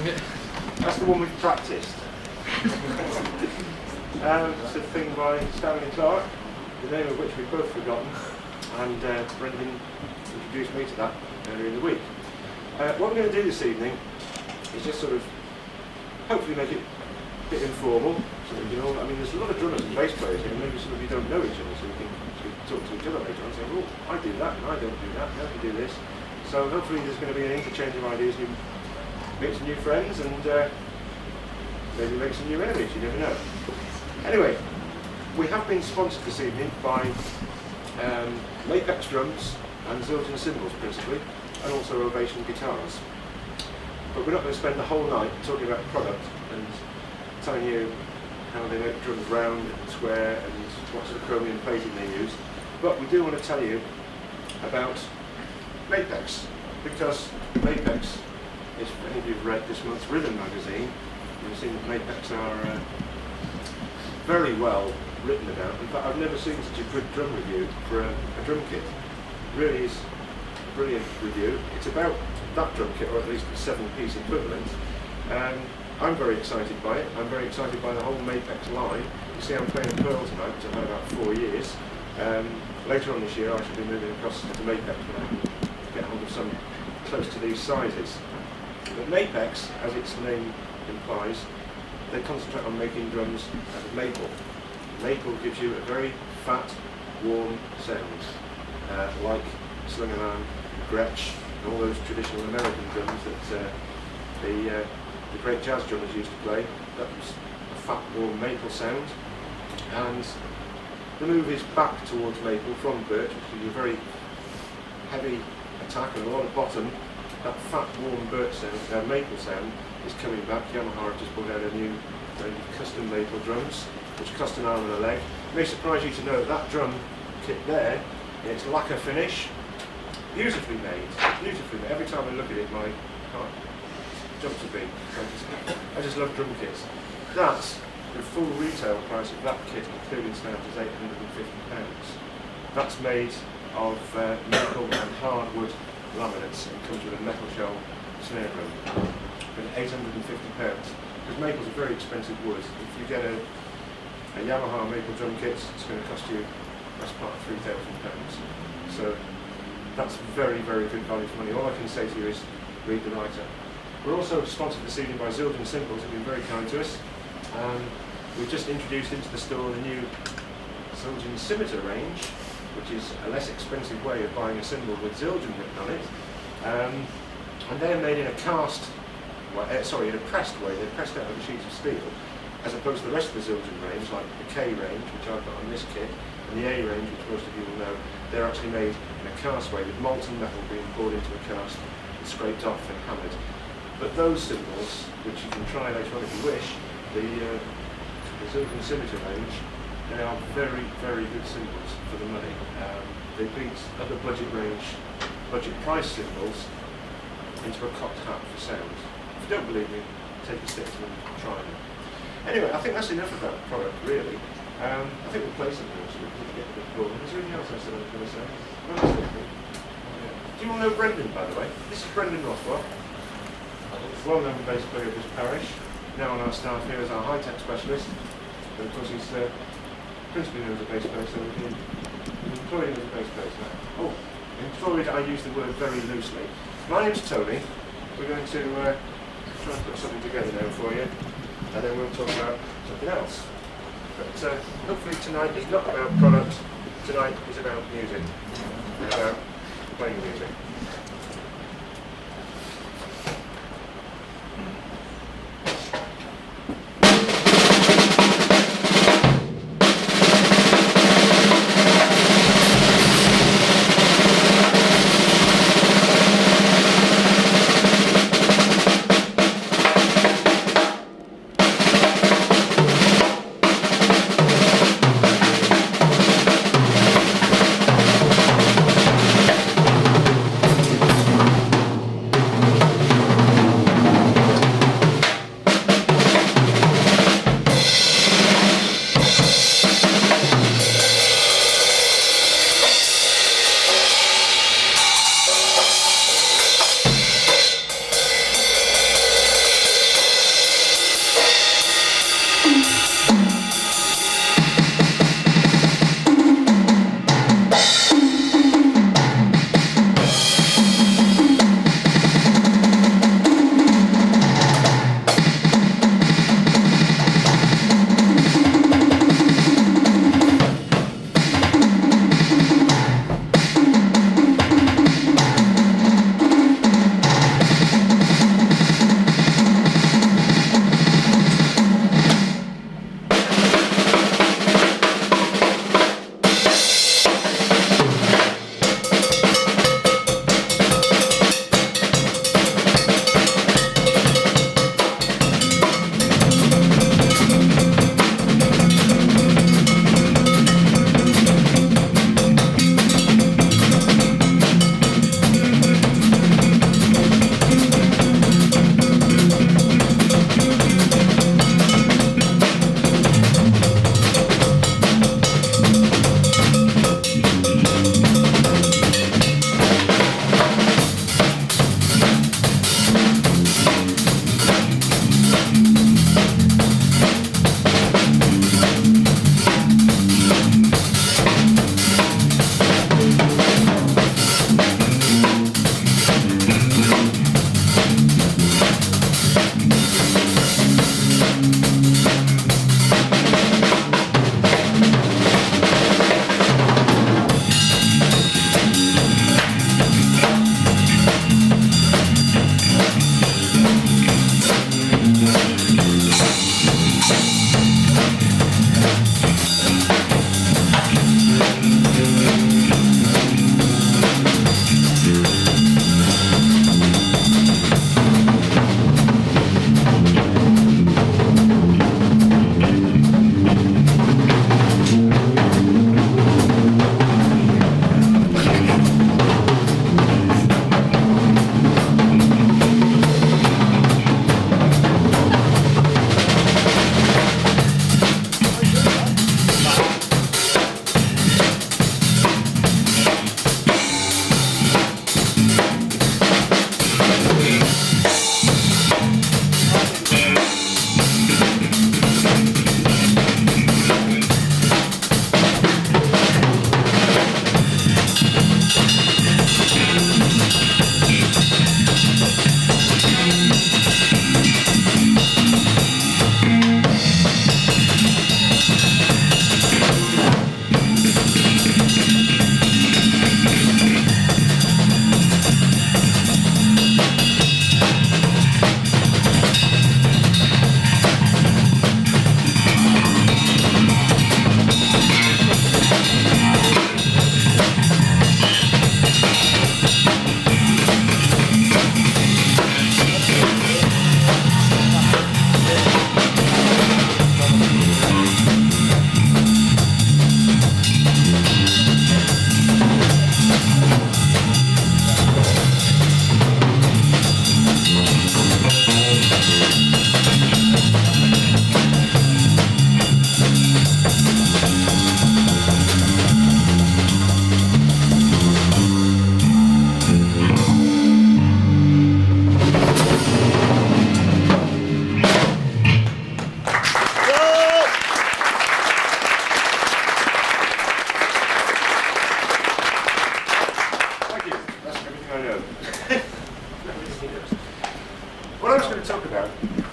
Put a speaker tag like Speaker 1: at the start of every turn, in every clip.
Speaker 1: That's the one we've practiced. It's a thing by Stanley Clark, the name of which we've both forgotten, and Brendan introduced me to that earlier in the week. What we're going to do this evening is just sort of hopefully make it a bit informal, so that, you know, I mean, there's a lot of drummers and bass players here, and maybe some of you don't know each other, so we can talk to each other later on and say, oh, I do that, and I don't do that, how do you do this? So hopefully there's going to be an interchange of ideas, you make some new friends, and maybe make some new enemies, you never know. Anyway, we have been sponsored this evening by PEPS drums and Zildjian cymbals principally, and also Ovation guitars. But we're not going to spend the whole night talking about the product and telling you how they make drums round and square and what sort of chromium plating they use. But we do want to tell you about PEPS, because PEPS, if any of you have read this month's Rhythm magazine, you've seen that PEPS are very well written about. In fact, I've never seen such a good drum review for a drum kit. It really is a brilliant review. It's about that drum kit, or at least the 7-piece equivalent. I'm very excited by it. I'm very excited by the whole PEPS line. You see, I'm playing a Pearl tonight, which I've had about 4 years. Later on this year, I shall be moving across to PEPS when I get hold of some close to these sizes. But PEPS, as its name implies, they concentrate on making drums out of maple. Maple gives you a very fat, warm sound, like sling-alarm, Gretsch, and all those traditional American drums that the great jazz drummers used to play. That was a fat, warm maple sound. And the move is back towards maple from birch, which is a very heavy attack and a lot of bottom. That fat, warm birch sound, maple sound, is coming back. Yamaha have just brought out a new range of custom maple drums, which cost an arm and a leg. It may surprise you to know that drum kit there, in its lacquer finish, beautifully made, beautifully made. Every time I look at it, my heart jumps a beat. I just love drum kits. That's the full retail price of that kit, including stamp, is £850. That's made of maple and hardwood laminates and comes with a metal shell snare drum. But £850. Because maple's a very expensive wood. If you get a Yamaha maple drum kit, it's going to cost you best part of £3,000. So that's very, very good value for money. All I can say to you is read the writer. We're also sponsored this evening by Zildjian cymbals, who've been very kind to us. We've just introduced into the store the new Zildjian scimitar range, which is a less expensive way of buying a cymbal with Zildjian written on it. And they're made in a in a pressed way. They're pressed out of sheets of steel, as opposed to the rest of the Zildjian range, like the K range, which I've got on this kit, and the A range, which most of you will know. They're actually made in a cast way, with molten metal being poured into a cast and scraped off and hammered. But those cymbals, which you can try later on if you wish, the Zildjian scimitar range, they are very, very good cymbals for the money. They beat other budget price cymbals into a cocked hat for sound. If you don't believe me, take a stick to them and try them. Anyway, I think that's enough about the product, really. I think we'll play something else so we can get a bit bored. Is there anything else I said I was going to say? Do you all know Brendan, by the way? This is Brendan Rothwell, well-known bass player of this parish, now on our staff here as our high-tech specialist. But of course he's principally known as a bass player, so we've employed him as a bass player now. Oh, employed, I use the word very loosely. My name's Tony. We're going to try and put something together now for you, and then we'll talk about something else. But hopefully tonight is not about product, tonight is about music, about playing music.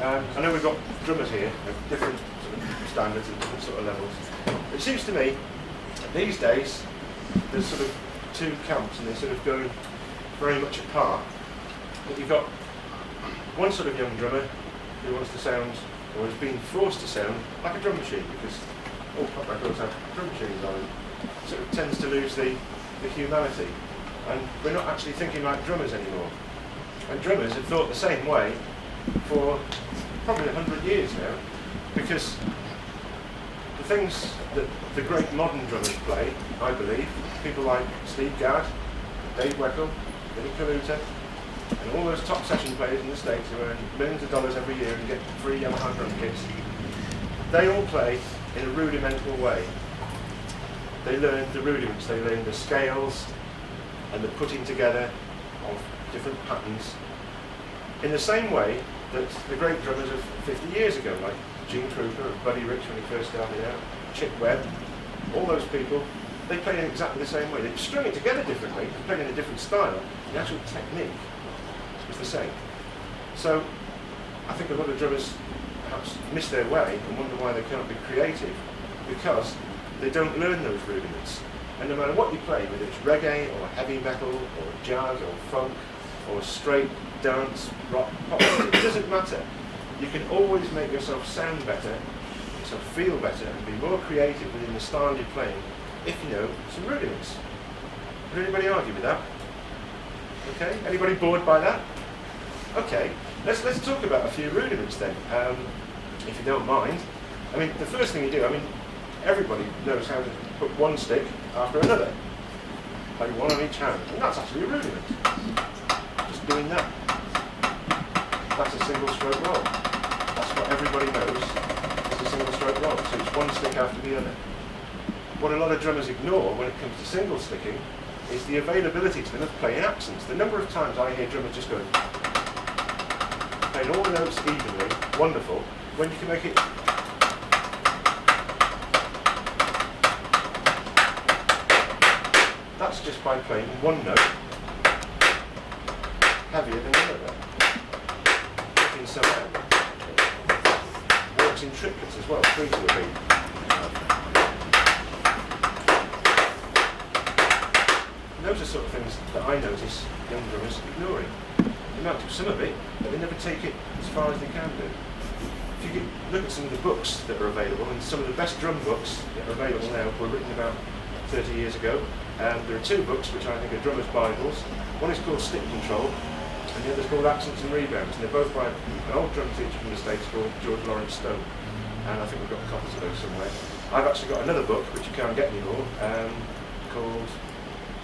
Speaker 1: I know we've got drummers here of different sort of standards and different sort of levels. It seems to me, these days, there's sort of two camps and they sort of go very much apart. But you've got one sort of young drummer who wants to sound, or is being forced to sound, like a drum machine, because all pop records have drum machines on it. Sort of tends to lose the humanity. And we're not actually thinking like drummers anymore. And drummers have thought the same way for probably 100 years now, because the things that the great modern drummers play, I believe, people like Steve Gadd, Dave Weckl, Vinnie Colaiuta, and all those top session players in the States who earn millions of dollars every year and get free Yamaha drum kits, they all play in a rudimental way. They learn the rudiments, they learn the scales and the putting together of different patterns in the same way that the great drummers of 50 years ago, like Gene Krupa or Buddy Rich when he first started out, Chick Webb, all those people, they played in exactly the same way. They strung it together differently, they played in a different style. The actual technique was the same. So I think a lot of drummers perhaps miss their way and wonder why they can't be creative, because they don't learn those rudiments. And no matter what you play, whether it's reggae or heavy metal or jazz or funk or straight dance, rock, pop, it doesn't matter. You can always make yourself sound better, make yourself feel better and be more creative within the style you're playing if you know some rudiments. Would anybody argue with that? Okay, anybody bored by that? Okay, let's talk about a few rudiments then, if you don't mind. I mean, the first thing you do, I mean, everybody knows how to put one stick after another. Play one on each hand, and that's actually a rudiment. Just doing that. That's a single stroke roll. That's what everybody knows is a single stroke roll. So it's one stick after the other. What a lot of drummers ignore when it comes to single sticking is the availability to them of playing accents. The number of times I hear drummers just go, playing all the notes evenly, wonderful, when you can make it that's just by playing one note heavier than another. Working some out. Works in triplets as well, 3 to a beat. And those are sort of things that I notice young drummers ignoring. They might do some of it, but they never take it as far as they can do. If you look at some of the books that are available, and some of the best drum books that are available now were written about 30 years ago. There are 2 books which I think are drummers' Bibles. One is called Stick Control, and the other is called Accents and Rebounds. And they're both by an old drum teacher from the States called George Lawrence Stone. And I think we've got copies of those somewhere. I've actually got another book, which you can't get anymore, called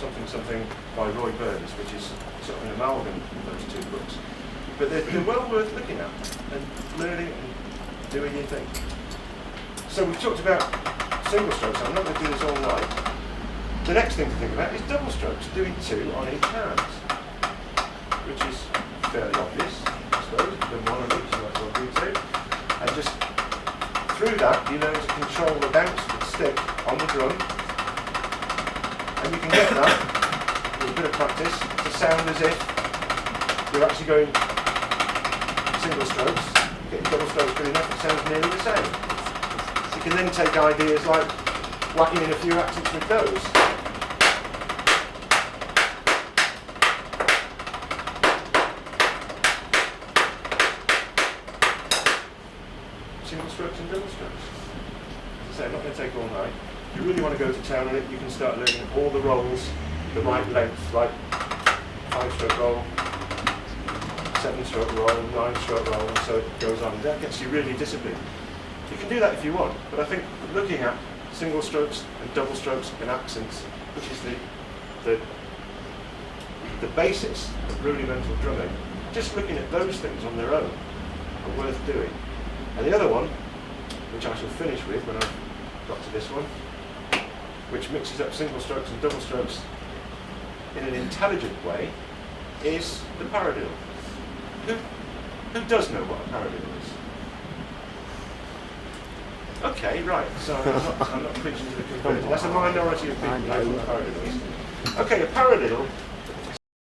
Speaker 1: Something Something by Roy Burns, which is sort of an amalgam of those 2 books. But they're well worth looking at and learning and doing your thing. So we've talked about single strokes. I'm not going to do this all night. The next thing to think about is double strokes, doing 2 on each hand, which is fairly obvious, I suppose. You've done 1 on each, you might as well do 2. And just through that, you learn to control the bounce of the stick on the drum, and you can get that, with a bit of practice, to sound as if you're actually going single strokes. Getting double strokes good enough, it sounds nearly the same. You can then take ideas like whacking in a few accents with those. Single strokes and double strokes. As I say, I'm not going to take all night. If you really want to go to town on it, you can start learning all the rolls, the right length, like 5-stroke roll, 7-stroke roll, 9-stroke roll, and so it goes on. That gets you really disciplined. You can do that if you want, but I think looking at single strokes and double strokes and accents, which is the basis of rudimental drumming, just looking at those things on their own are worth doing. And the other one, which I shall finish with when I've got to this one, which mixes up single strokes and double strokes in an intelligent way, is the paradiddle. Who does know what a paradiddle is? Okay, right, so I'm not preaching to the converted. That's a minority of people who know what a paradiddle is. Okay, a paradiddle